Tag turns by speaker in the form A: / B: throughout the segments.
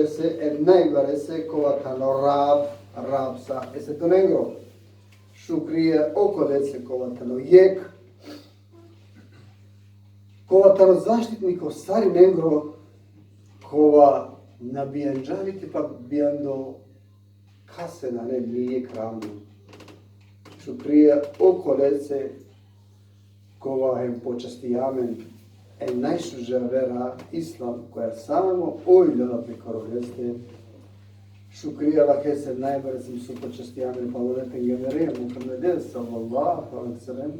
A: se e najvarese covatano rabsa. E se to negro shukriya okolece covatano jek. Covatano zaštitniko stari negro kova nabijanđaviti pa bijando kasena ne nije kramu. Shukriya okolece kova hem počastijamen en najšuža vera islam koja samo ojljala prekoroleste. Shukriya lake se najbrzim su počastijamen pa voleten generija Muhammede sallallahu alaihi sallam.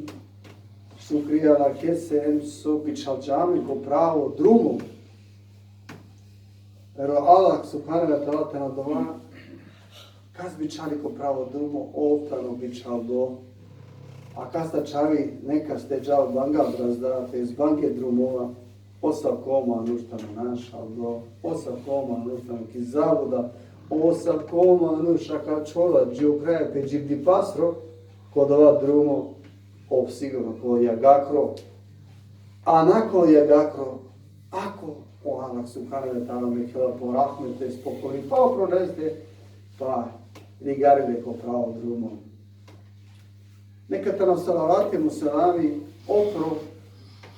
A: Shukriya lake se em su pičalđami ko pravo drugom. Pero Allah subhanahu wa ta'ala te nadova kas bičali ko pravo drugo oltano bičal do a kasta čavi neka ste džal banga brazdate iz banke drumova 8 koma nuštano naša do 8 koma nuštano ki zavoda 8 koma nušaka čola džiokraja pe džibdi pasro kod ova drumo sigurno kod jagakro a nakon jagakro ako Allah subhanahu wa ta'ala me htjela porahmete spokojni pa oproneste pa ligarile ko pravo drumo. Neka nam salavati muselami opro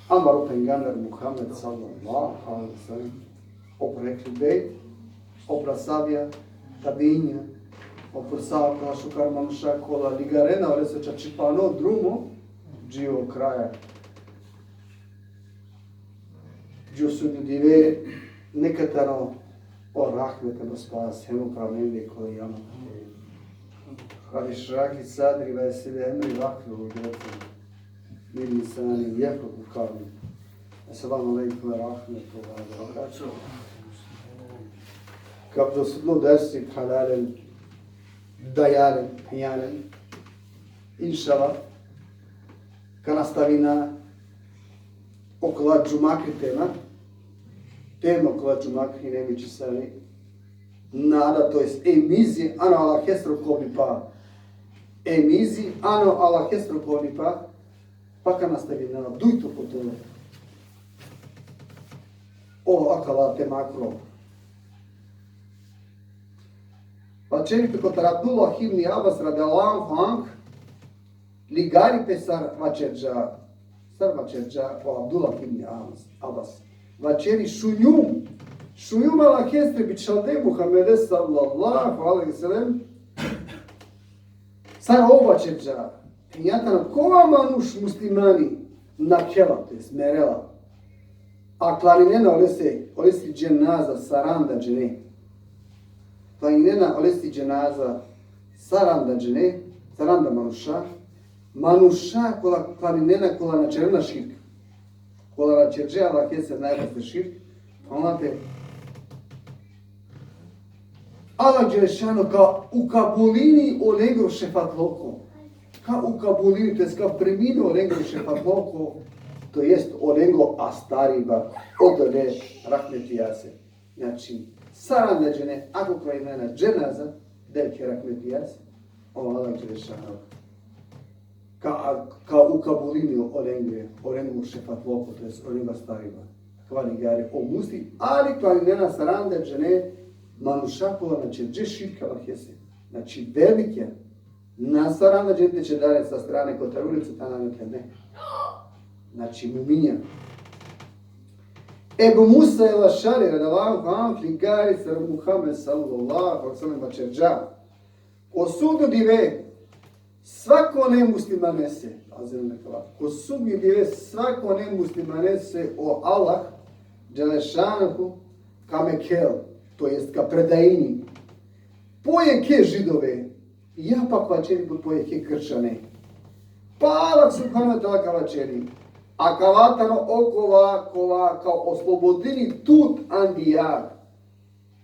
A: Amaru pengamer Muhammed sallallahu alaihi wa sallam opro rekli bej, opra savija, tabinja, opro savka, šukar manuša kola, ligarena, ore se čačipano drumo, džio kraja. Džio sudnju dive, nekatano o rahmetano spas, hemu pravnende koji jama. Ali šraki sadri vesile emri vakru u djecu. Mili sani jako kukavni. Assalamu alaikum wa rahmatullahi wa barakatuh. Kabdo sudlu dersi halalen, dajalen, pijalen. Inšala, ka nastavina okolo džumakri tema okolo džumakri nebići sani. Nada, to jest emizi, ano ala hestro kobi pa. Emizi, ano ala hestro kobi pa ka nastavi na dujtu po tome. O akala te makro. Pa čeni pe kod Abdullah ibn Abbas radijallahu anhu ligari pe sar vačerđa o Abdullah ibn Abbas. Vačeri šunjum ala hestre bi čalde Muhammede sallallahu alaihi sallam sar obačerđa pinjatana kova manuš muslimani na kela, to je smerela. A klarinena olesi dženaza saranda džene. Klarinena olesi dženaza saranda džene, saranda manuša kola klarinena kola na černa širk. Kola na čerđe ala hestre najvaste širk. Onate Allah Đelešano ka u Kabulini olegro šefatloko. Ka u Kabulini, to jest ka preminu olegro šefatloko, to jest olegro astariba, odole rahmetijase. Znači, sarandađene, ako koja imena dženaza, delke rahmetijase, Allah Đelešano. Ka u Kabulini olegro šefatloko, to jest olegro astariba. Kvali gari o musli, ali kvali nena sarandađene, manušakova, znači dže širka lahese. Znači velike, nasarana džete će dare sa strane kod ulicu, ta namete ne. Znači muminja. Ebu Musa el Ašari, radijallahu anhu, ligari sar Muhammed sallallahu alaihi sallam vačerđa. O sudu dive, svako nemuslimanese, ko sudu dive, svako nemuslimanese o Allah, Đelešanahu, kamekel, to jest ka predajini. Pojeke židove, ja pa kvačeni pojeke kršane. Pa Allah subhanahu wa ta'ala kavačeni. A kavatano okova kao oslobodili tut andijag.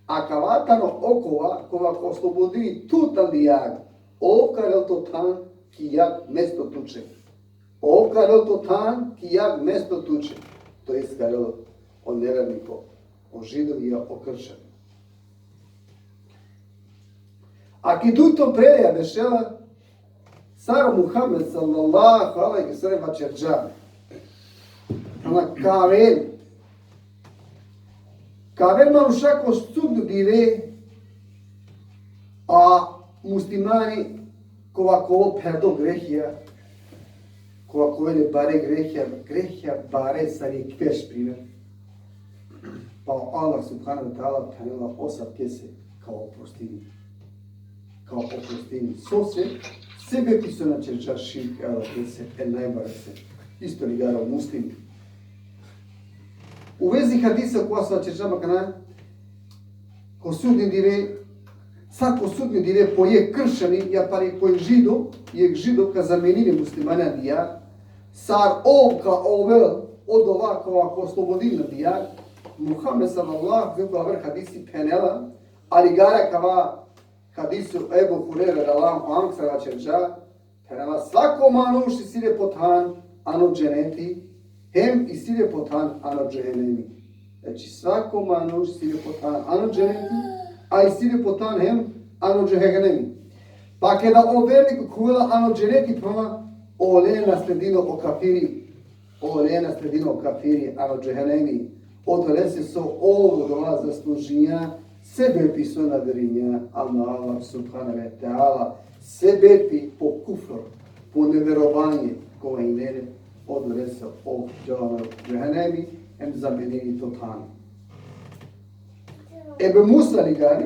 A: A kavatano okova kao oslobodili tut andijag. Ovkarel to tan ki jak mesto tuče. Ovkarel to tan ki jak mesto tuče. To jest karel o neradniko, o židovija, o kršani. Akiduto predaja dešela Saro Muhammed sallallahu alaihi wa sallam vačerđa. Ona kavel Ca avem manușa studiu dive a muslimani ko perdo grehia, ko ne bare grehia bare sari kvesh prime. Pa Allah subhanahu wa ta'ala kanela osad kese kao oprostini. Kao oprostini. Sebe ti su načerča širk, Allah kese, najbare se. Isto li gara muslimi. U vezi hadisa koja se načerča makana, ko sudni dive, sad ko sudni dive po je kršani, ja pari po je žido ka zamenine muslimana dija, sar ovka ovel od ovakova ko slobodina dija, Muhammed sallallahu alaihi hadisi penela, ali gara kava hadisu Ebu Hurere radallahu anhu saračerča, penela svako manuš isire potan ano dženeti, hem isire potan ano džehenemi. Znači svako manuš isire potan ano dženeti, a isire potan hem ano džehenemi. Pa kada overnik kuvela ano dženeti proma, ole nasledino o kafiri ano džehenemi. Odolese so ovo doma zaslužinja, sebe pi so naverinja, Allah subhanahu wa ta'ala, sebe pi po kufr, po neverovanje koje inere, odolese o džahenemi, em zamenini totani. Ebe Musa ligari,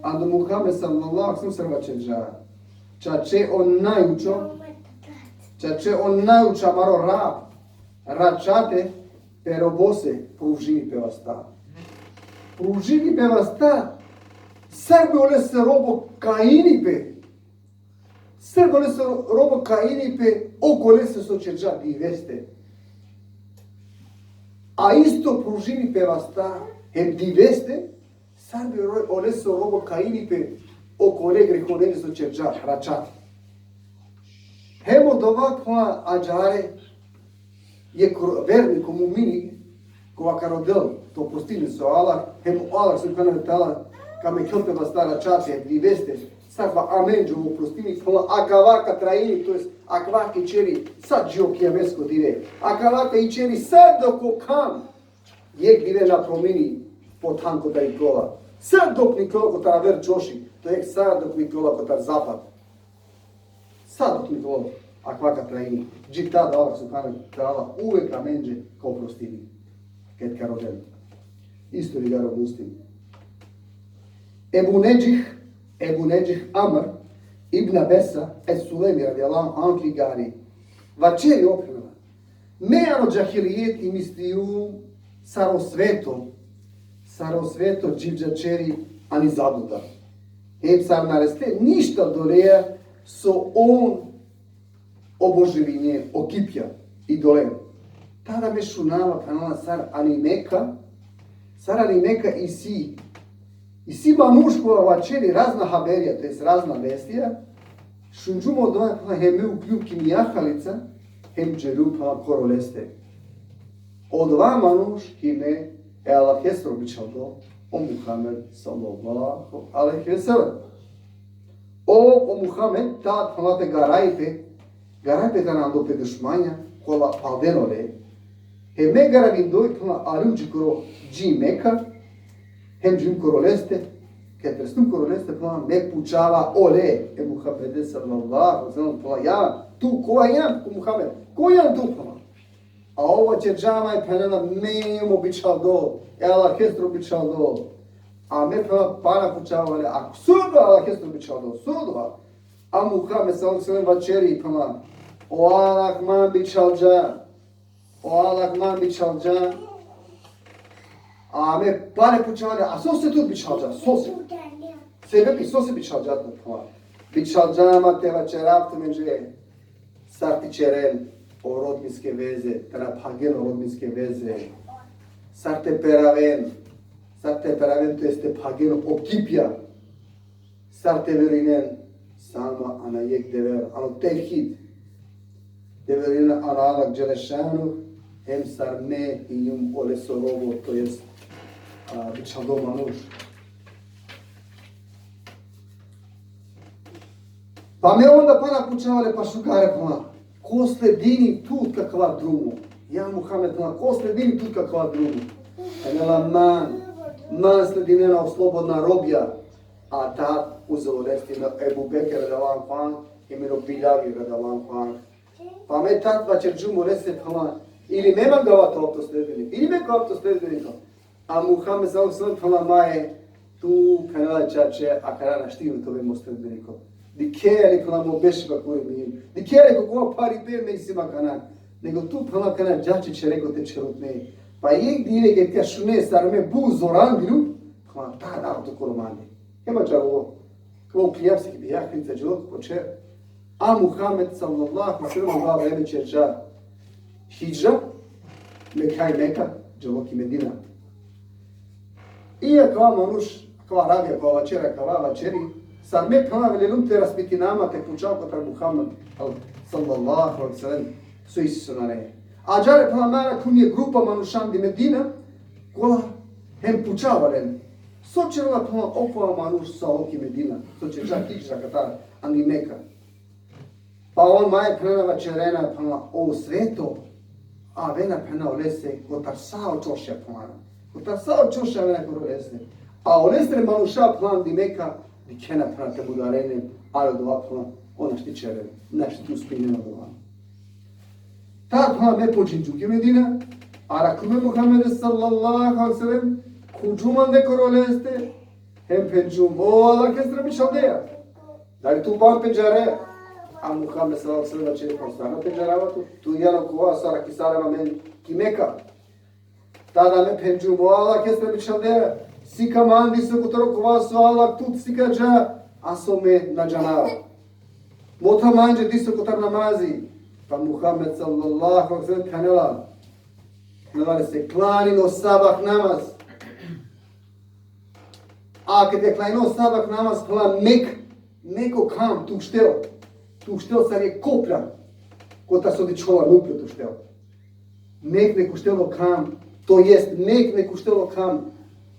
A: ando Muhammed sallallahu alaihi wasallam čače on najuča maro račate, pero bose pružini pevasta. Pružini pevasta, serbe ole se robo kainipe, okole se sočeđa diveste. A isto pružini pevasta, hem diveste, serbe ole se robo kainipe, okole grehoneni sočeđa račati. Hemo dovakva ađare, je vernik u mumini, kova karodel, to postili su Allah, hem Allah subhanahu wa ta'ala, kame kjote vas stara čate, vi veste, sakva amenđu u prostini, akavaka trajini, to jest akavaki čeri, sad džio kijamesko dive, akavaka i čeri, sad doko kam, je dive na promini, po tanko da ikola, sad dok Nikola kotar ver čoši, to je sad dok Nikola kotar zapad, sad dok Nikola, akvaka trajini. Džita da Allah subhanahu wa ta'ala uvek amenđe kao prostini. Ket karodel. Isto li garo muslim. Ebu Neđih Amr ibn Abesa es Sulemi radijallahu anhu ligari. Vačeri opremila. Meano džahilijet i misliju sarosveto dživđačeri ani zaduda. Hem sar nareste ništa doleja so on oboželinje okipja i dolen. Tada me šunava kanala sar animeka i si manuškova vačeri razna haberija, to jest razna vestija, šunđumo doja heme ukljuki mijahalica, hem džerupa koroleste. Od dva manuš hime Allah jesro bičaldo o Muhammed sallallahu alaihi wa sallam. O Muhammed tad halate garajpe tanan dope dušmanja, kola paldenole, me garavin doj kala arunđi koro dži meka, hem džim koroleste, ketrestum koroleste kala me pučava ole, Muhammed sallallahu sallam, kala ja, tu koja jan, ko Muhammed, ko jan tu kala. A ovo će džamaj penela memo bičal do, Allah hestro bičal do, a me pana pučavale, a sudva Allah hestro bičal do, sudva. A Muhammed sallallahu sallam vačeri kala, o Allah man bičal dža, a me pane pučavale, a so se tu bičal dža, so se. Sebe bi so se bičal dža, bičal dža ma te vačeravte međe, sarti čeren, o rodbinske veze, tada pagen o rodbinske veze, sarte peraven to jeste pagen o kipja, sarte verinen, sama ana yek dever, ano tevhid, deverina ana Allah Đelešanu, hem sar me i njum ole sorovo, to jest bičaldo manuš. Pa me onda pana pučavale pa šukare pana, ko sledini tut kakva drumu. Ja Muhammed pana, ko sledini tut kakva drumu. Penela man sledinena slobodna robja, a ta uzelo resti na Ebu Bekir radijallahu anhu i miro Bilavi radijallahu anhu. Pa me tat vačer džumu rese pala, ili memam gavat autosledbenik, ili me gavat autosledbenika. A Muhammed sallallahu alejhi ve sellem maje tu penela čače, a karana štivim tove mostledbenikom. Di kjeri pala mo bešba koji mi, di kjeri kako pari be me isima kanan. Nego tu pala kanan džače će reko te čerutne. Pa jek dire che ti asciune sarme buzo randiru, ma ta da to koromani. Kema čaro, kao plijapsi ki bi jahlica dželok počer. A Muhammed sallallahu alejhi ve sellem ga vreme čerča hijra, Mekaj Meka, dželok i Medina. I kao manuš, kao Arabija, kao vačera, kao vačeri, sad me plavili lumte raspiti nama, te pučao kotar Muhammed sallallahu alejhi ve sellem, su isunare. A džare plamara kum je grupa manušan di Medina, kola hem pučavaren. Sočerla plama okova manuš sa oki Medina, soče čak iđra katar, angi Meka. Pa on maje prenava čerena plama o sveto, a vena pena olese, kotar sao čošja plama. Kotar sao čošja vena koro olese. A olestre manuša plan di Meka, di kena plama te budarene, ali dova plama, ona šti čerene, nešto tu spinjeno dova. Ta plama me počinču ki Medina, a rakume Muhammed sallallahu alejhi ve sellem, kuđuman de koro oleste, hem penđum, o Allah kestra mi šaldeja. Da li tu pan penđare? A Muhammed sallallahu alejhi ve sellem će postana penđarava tu jelo kova sara kisarava men ki Meka. Tada me penđum, o Allah kestra mi šaldeja, sika mandi se kutaro kova su Allah tut sika dža, a so me na džanava. Mota manje di se kutar namazi, pa Muhammed sallallahu alejhi ve sellem kanela. Kanela se klanino sabah namaz. A kad je klanino sabah namaz, klan meko kam tu štel. Tu štel sar je kopljan. Kota se odičola nupljo tu štel. Mek neku štelo kam, to jest mek neku štelo kam,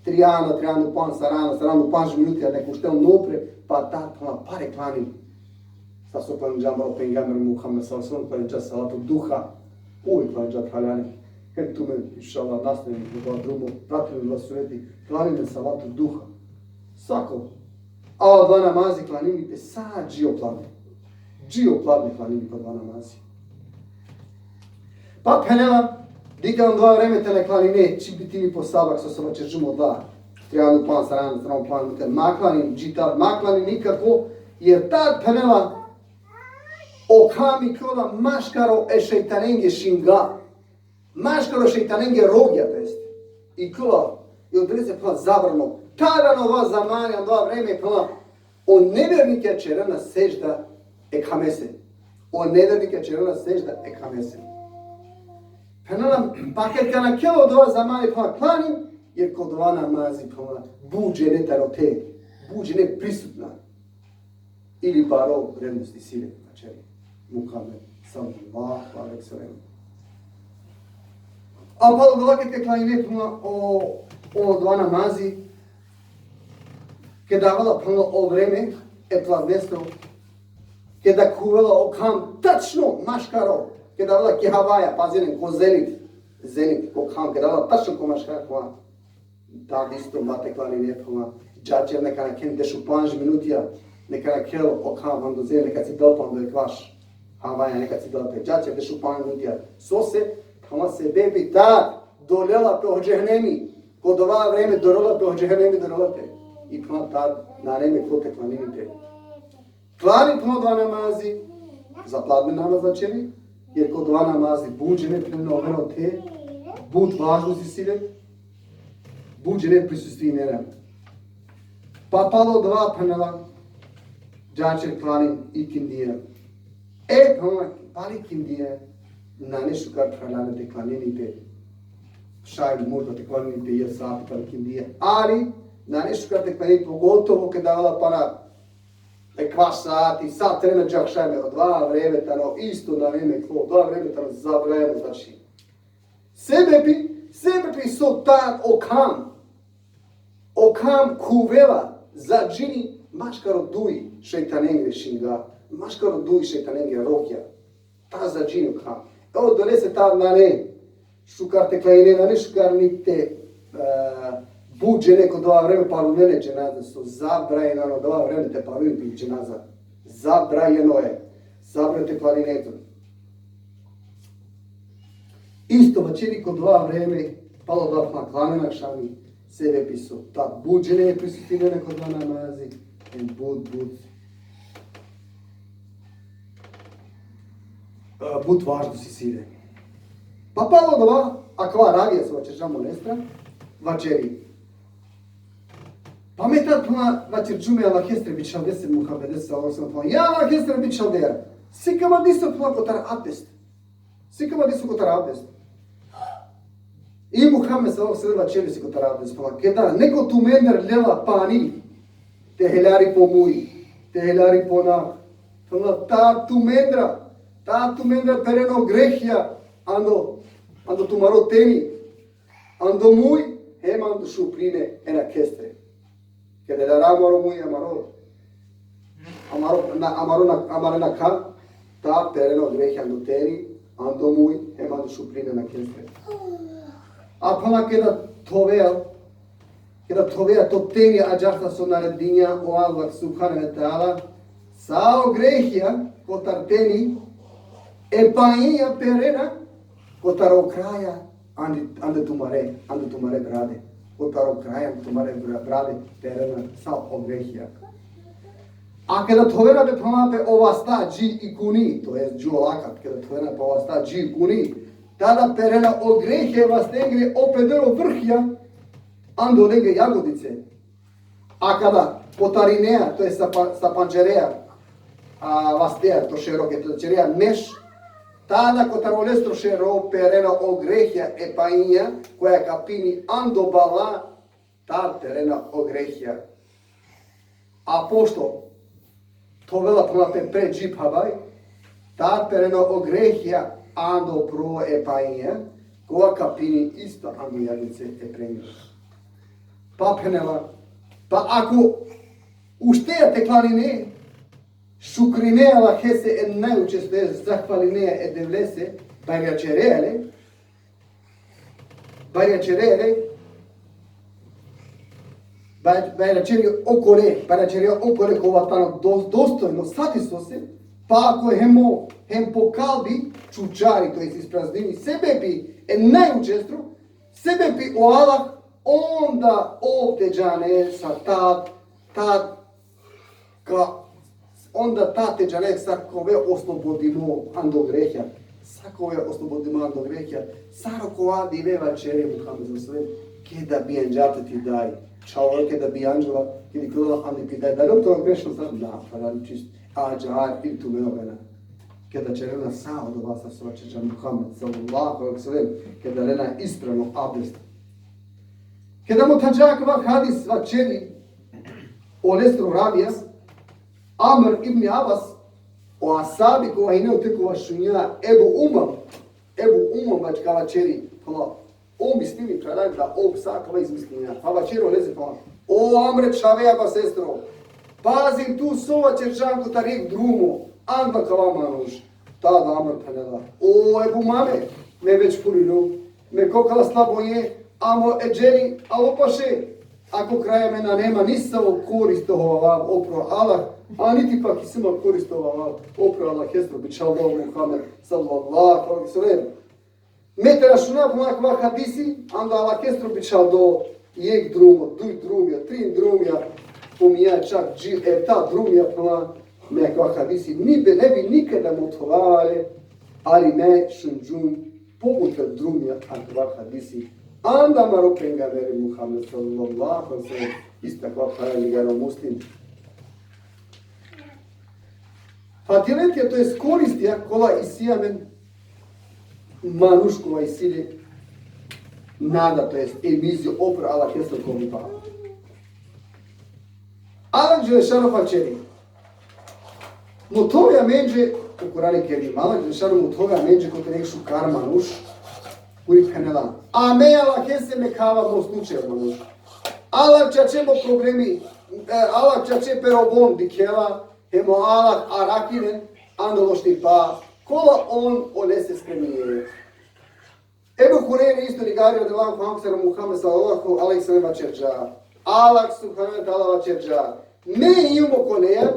A: triano pan sarano panž minuti, a neku štel nopre, pa ta pare klanim. Sta so planđambalo pengamer Muhammed sallallahu alejhi ve sellem planđa salatu duha, uvijek planđa haljani. Kad tu me inšallah nastavim u drugu, pratili glasujeti, klanime salatu duha. Svako. A ova dva namazi klanimite sad džio pladne klanimite dva namazi. Pa penela, dika vam dva vreme te ne klanine, či biti mi po sabak, so se vače džumo dva. Trijanu plan, saranu plan, maklanim, džitar, maklanim nikako, jer tad penela, okami kola maškaro e šeitanenge šinga. Maškaro šeitanenge rogja teste. I kola, i odreze plan zabrano. Tada nova zamanja, dva vreme plan. On nevjernike čerana sežda e kamese. Penala, pa kad ga na kjelo dva zamanja plan klanim, jer kod dva namazi plan buđe ne tarote, buđe ne prisutna. Ili baro vrednosti sile, znači. Muhammed sallallahu alejhi ve sellem. A pa dolake klanine puna o dva namazi, ke davala puno o vreme, plavnestvo, ke da kuvala o kam, tačno maškaro, ke davala ke havaja, pazine, ko zenit, o kam, ke davala tačno ko maškara, ko da isto mate klanine puna, džače neka na ken dešu planž minutija, neka na kjelo o kam vam do zemlje, neka si delpan do je kvaš. Havaja nekad si dala peđače, dešu pan minutija. So se, kama se bebi ta dolela pe ođehnemi. Kod ova vreme dorola pe ođehnemi dorolate. I kama tad na vreme klote klaninite. Klani kama dva namazi, za pladne namaz začeli, jer kod dva namazi buđe ne prenoveno te, bud važnosti sile, buđe ne prisustvi nera. Pa palo dva panela, džače klani i kindija. Pali kindije na nešto kar pralane te klaninite, šajdu možda te klaninite jer sati pali kindije, ali na nešto kar te klaninite pogotovo kad davala para kvaš sati, sat vreme džak šajme od dva vremetano, isto na vreme klo, dva vremetano zabrajeno, znači sebe bi so tak okam kuvela za džini maškaro duji šeitanengre šinga. Maškaro duj šeitanenge rokja. Ta za džinu kam. Evo donese ta na ne. Šukar te klajine na ne šukar nite buđene kod ova vreme parunene dženaze su zabrajeno, od ova vreme te paruniti dženaza. Zabrajeno je. Zabrajte klarinetom. Isto večeri kod ova vreme palo da na klanenak šami sebe pisu. Ta buđene je prisutine kod ova namazi. En bud važno si sire. Pa palo da ova akva ravija se vačeržamo nestra večeri. Pa me tad puna večer džume ala kestre bit šaldese muhabedese ja ala kestre bit šaldera. Sikama diso puna kotar abdest. Sikama diso kotar abdest. I Muhammed sallallahu alaihi večeri si kotar abdest. Kada neko tu mender lela pani te helari po muji, te helari po nah. Ta tu mendra pereno grehja ando tu maro teni, ando muy, hem ando šuprine ena kestre. Kada da ramaro muy amaro na ka, ta pereno grehja ando teni, ando muy, hem ando šuprine ena kestre. A pala kada tovea to teni ađarta su naredinja o Allah subhanahu wa ta'ala, sao grehja kotar teni, e painha perena, kotar o kraja, ande tumare brade. Kotar o kraja, ande tumare brade, perena, sao o grehja. A kada tovera be promape ovasta dži i kuni, to je džuolakat, kada tovera be ovasta dži i kuni, tada perena o grehje vas negre opedero vrhja, ando nege jagodice. A kada potarinea, to je sa pančereja, vastea, to široke, to čereja neš, tada kotar olestro šero perena o grehja e painha, koja kapini ando bala, ta perena o grehja. A pošto to vela promape pre džip habaj, ta perena o grehja ando pro e painha, koja kapini isto ando jagnice e premio. Pa penela, pa ako uštejate klanine, šukrinea la hese en najučeste zahvalinea e devlese, bajja čere okore kovatano dostojno satisto se, pa ako hem pokalbi čučari, to je ispraznini, sebe bi en najučestru, sebe bi o Allah, onda ovdeđane sa onda tate džanek sakove oslobodimo ando grehja. Saroko adi veva čere Muhammed sallam, keda bi anđata ti daj. Čao keda bi anđela, kedi kodala andi ti daj. Da li to grešno sam? Da, pa da čist. Ađar ili tu menovena. Keda će rena sao do vas svačeđa Muhammed sallallahu alaihi sallam, keda rena ispravno abdest. Keda mu tađakva hadis svačeri o lestru rabijas, Amr ibn Abbas, o asabi koja je neotekova šunja, Ebu Umam vačkava čeri, o mislimi prelaj da o psakava izmislinja, pa vačero leze pa, o Amre čaveja pa sestro, pazi tu sova čerčanku tarik drumu, anda kava manuš, tada Amr penela, o Ebu Mame, me već purinu, me kokala slabo je, amo eđeri, alo paše, ako kraja mena nema nisao koristova opro Allah, a niti pak isima koristova opro Allah hestro bičallahu Muhammed sallallahu alaihi sallam. Mete računa po hadisi, anda Allah hestro bičaldo jek drumo, duj drumja, trin drumja, pomija čak ta drumja po nekva hadisi, ne bi nikada motovali, ali me šunđum pobuta drumja akva hadisi. Anda maro pengaveri Muhammed sallallahu alaihi sallam, istakva hajligano muslim. Fatiletija, to je koristija kola i sijamen manuškova i silje nada, to je emizio opra ala kesel komipa. Allah Đelešanu falčeri. Mutovja menđe, u Kurani Kerim, Allah Đelešanu mutovja menđe kote nek šukar manuš, urit kanela. A me Allah kese me kava mo slučaj manuš. Allah čačemo problemi, Allah čače perobon dikela, hemo Allah arakine, andološti pa, kola on olese skremije. Ebu Hureyre isto ligari od Allahu Hamsara Muhammed sallallahu alaihi sallam vacerja. Allah subhanahu wa ta'ala vacerja. Me iumo coleia,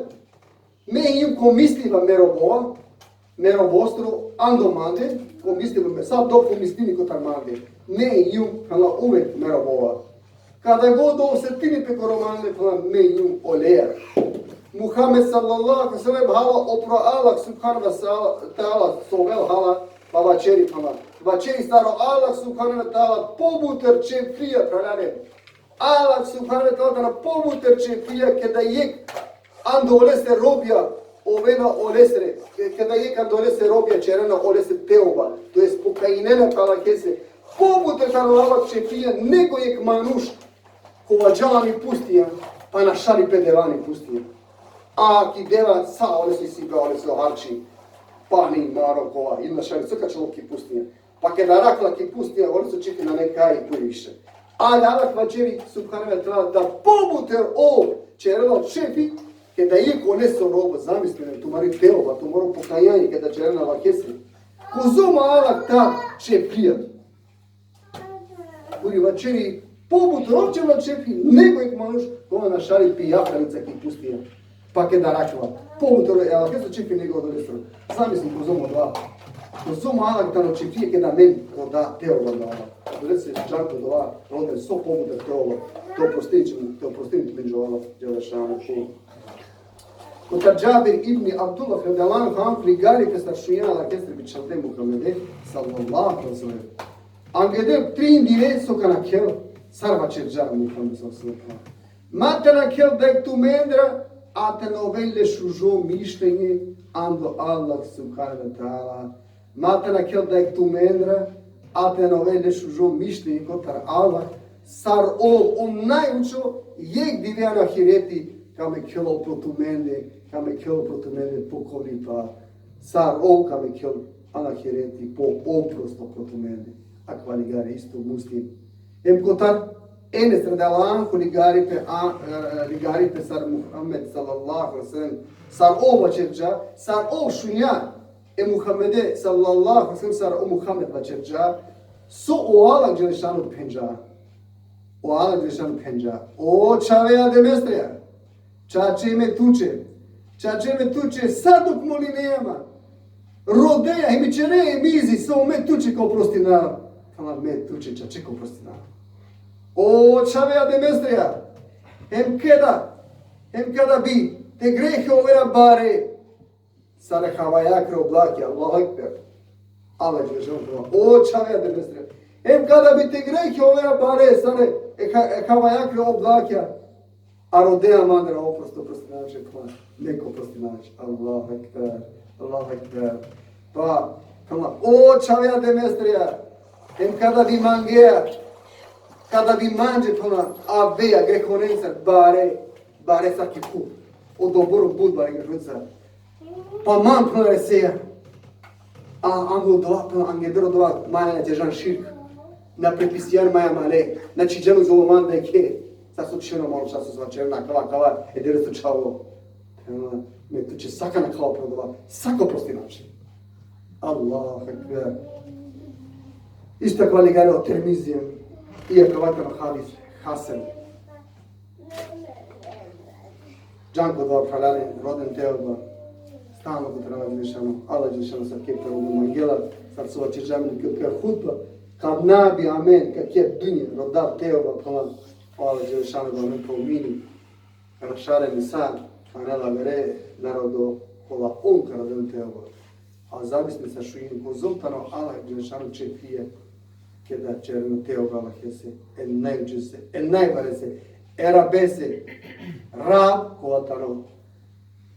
A: me ium comistiva merobostro andomande, comistiva, sad do comistini cotarmande. Me ium kala uvek meroboa. Kada god ovo se tini pe koromande, kala me ium olea. Muhammed sallallahu alaihi sallam hala opro Allah subhanahu wa ta'ala sovel hala vavaceri hala. Vaceri staro Allah subhanahu wa ta'ala pobuter ce fria pralare. Allah subhanahu wa ta'ala pobuter ce fria kada yek andolese robia ovena olesre. Kada yek andolese robia cerena olese teoba. To jest pokainena kala kese. Pobuter Allah ce fria nego yek manuš kovađani pustija pa našali pedevani pustija. A ki deva sa olesi siga olesi oharči. Pani Marokova, ili našali crka čovki pustija. Pa kada rakla ki pustija, oni su čiti na nekaj i više. Ali Allah vačeri subhanahu wa ta'ala da pobuter o čerela čefi, kada je koneso robo, zamislite, tu mari teova, tu mora pokajanje, kada čerela vakesri. Kuzoma Allah ta čepija. Kuri vačeri pobuter o čerela čefi, nego je manuš, kova našali pijakanica ki pustija. Pa kada rakla, pobuter o Allah, kada su čefi nego od olesra. Zamislite, kuzoma dva. Kuzoma Allah ta čepija, kada men roda teova da Allah. Reci džanko dova, roder so pobuter teova, to prostiniti među Allah, Đelešanu. Kod Džabir ibn Abdullah radijallahu anhu ligari pe staršujena la kestre bi čelde Muhammede, sallallahu alaihi wa sallam. Angedel tri indire so kana kel, sarva čerđa Muhammed sallallahu alaihi wa sallam. Mate na kel dek tu mendra, a te novelle šužo mišljenje, ando Allah subhanahu wa ta'ala. Mate na kel dek tu mendra, a te novelle šužo mišljenje, kotar Allah, sar on najučo, jek divja na hireti, kame kjelo protumende pokolipa, sar kame kjelo anahireti po oprosto protumende. Akva ligare isto muslim. Kotar enes radijallahu ligari pe sar Muhammed sallallahu alaihi sallam, sar vačerđa, sar šunja, Muhammede sallallahu alaihi sallam, sar Muhammed vačerđa, so Allah Đelešanu penđa. Allah Đelešanu penđa. O čaveja demestrija. Čače me tuče, sad dok moli nema. Rodeja, i mi će ne mizi, samo me tuče kao prostinara. Kala me tuče, čače kao prostinara. O čaveja demestrija. Hem kada bi te grehe overa bare, sare havajakre oblake, Allahu ekber. Allah je želom. O čaveja demestrija. Hem kada bi te grehe overa bare, sare havajakre oblake, a rodea mandra oprosto prostinače, neko prostinače. Allahu ekber. Pa, o čaveja demestrija. Hem kada bi mangea, kada bi manđe, a veja grehonenca, bare saki kup. O doboru budbare grehonenca. Pa man reseja. A angedero dova, maja na težan širk. Na prepisijan maja male. Znači, dženu zolo manda je ke. Sad su čeno malo času zvačerna, kava, edere su čavo. Me tu će saka na kao prodova, sako prostinači. Allahu ekber. Isto kao ligare o termizijem, iako vatano hadis, Hasan. Džanko dva pralane, roden teodba, stalno kod treba Đelešanu, Allah Đelešanu sad kje prvo mangela, sad su vače džamini kje hutba, kad nabi amen, kak je dunje, rodav teodba, Allah Đelešanu da me pomini, kada šare nisan, kanela vere, narodo, kola onka radem teodba. A zamisli sa šuinu, ko zoltano Allah Đelešanu će fije, kada černo teodba Allah jese, najuđese, najvarese, erabese, rab, kolatano,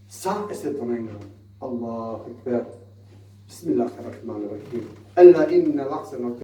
A: sam eseto najngram. Allahu ekber. Bismillahirrahmanirrahim. Alla inna l'ahsana